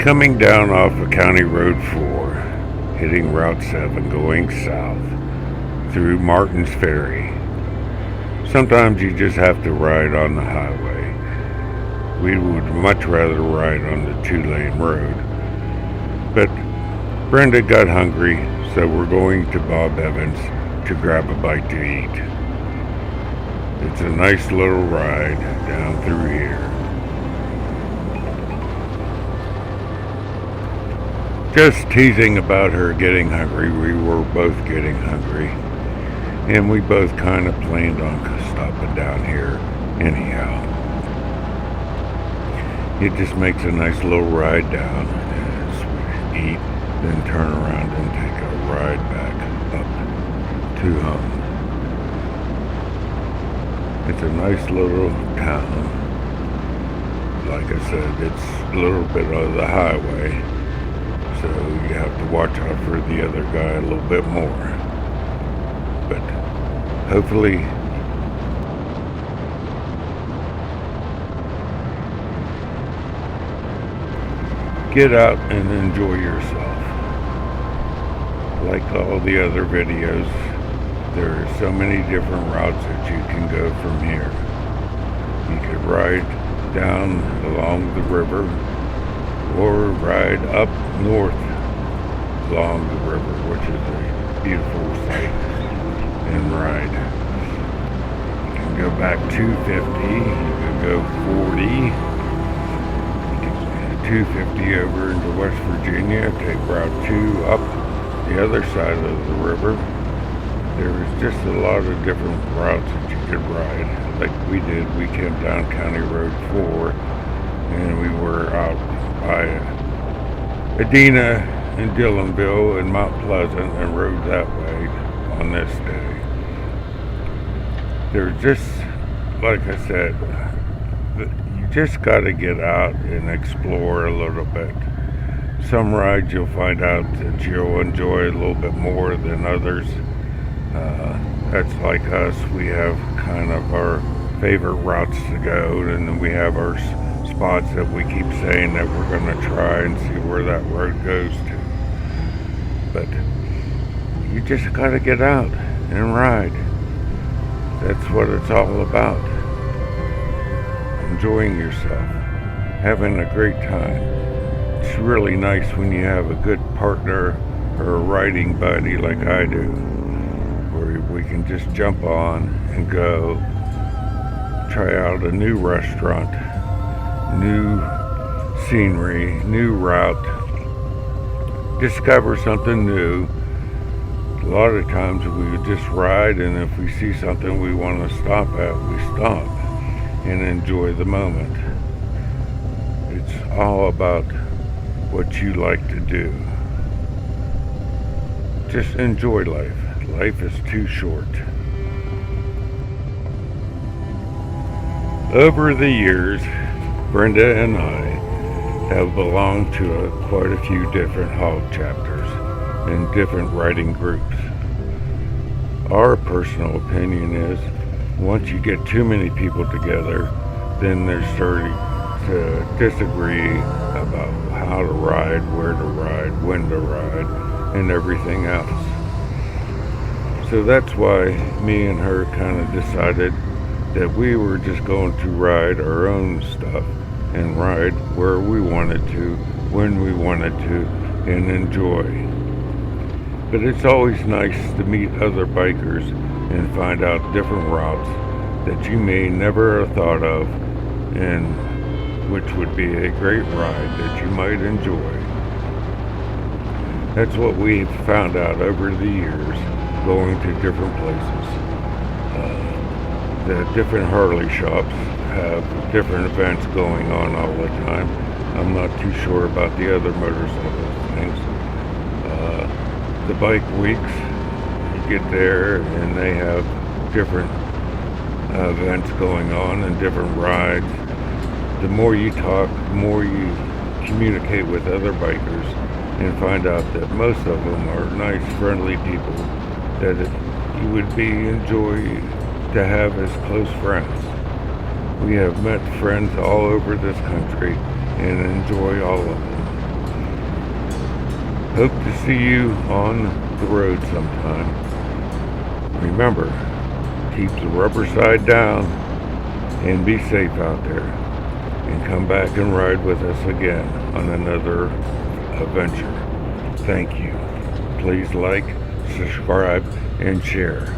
Coming down off of County Road 4, hitting Route 7 going south through Martin's Ferry. Sometimes you just have to ride on the highway. We would much rather ride on the 2-lane road. But Brenda got hungry, so we're going to Bob Evans to grab a bite to eat. It's a nice little ride down through here. Just teasing about her getting hungry. We were both getting hungry. And we both kind of planned on stopping down here anyhow. It just makes a nice little ride down as we eat, then turn around and take a ride back up to home. It's a nice little town. Like I said, it's a little bit of the highway. So you have to watch out for the other guy a little bit more. But hopefully get out and enjoy yourself. Like all the other videos, there are so many different routes that you can go from here. You could ride down along the river or ride up north along the river, which is a beautiful sight and ride. You can go back 250, you can go 40, you can 250 over into West Virginia, take Route 2 up the other side of the river. There's just a lot of different routes that you could ride. Like we did, we came down County Road 4 and we were out by Edina and Dillonville and Mount Pleasant and rode that way on this day. There's just, like I said, you just got to get out and explore a little bit. Some rides you'll find out that you'll enjoy a little bit more than others. That's like us. We have kind of our favorite routes to go, and then we have our spots that we keep saying that we're going to try and see where that road goes to. But you just got to get out and ride. That's what it's all about. Enjoying yourself, having a great time. It's really nice when you have a good partner or a riding buddy like I do, where we can just jump on and go try out a new restaurant, new scenery, new route, discover something new. A lot of times we would just ride, and if we see something we want to stop at, we stop and enjoy the moment. It's all about what you like to do. Just enjoy life. Life is too short. Over the years, Brenda and I have belonged to quite a few different hog chapters and different riding groups. Our personal opinion is once you get too many people together, then they're starting to disagree about how to ride, where to ride, when to ride, and everything else. So that's why me and her kind of decided that we were just going to ride our own stuff and ride where we wanted to, when we wanted to, and enjoy. But it's always nice to meet other bikers and find out different routes that you may never have thought of, and which would be a great ride that you might enjoy. That's what we've found out over the years, going to different places. The different Harley shops have different events going on all the time. I'm not too sure about the other motorcycle things. The bike weeks, you get there and they have different events going on and different rides. The more you talk, the more you communicate with other bikers and find out that most of them are nice, friendly people that you would be enjoy to have as close friends. We have met friends all over this country and enjoy all of them. Hope to see you on the road sometime. Remember, keep the rubber side down and be safe out there. And come back and ride with us again on another adventure. Thank you. Please like, subscribe, and share.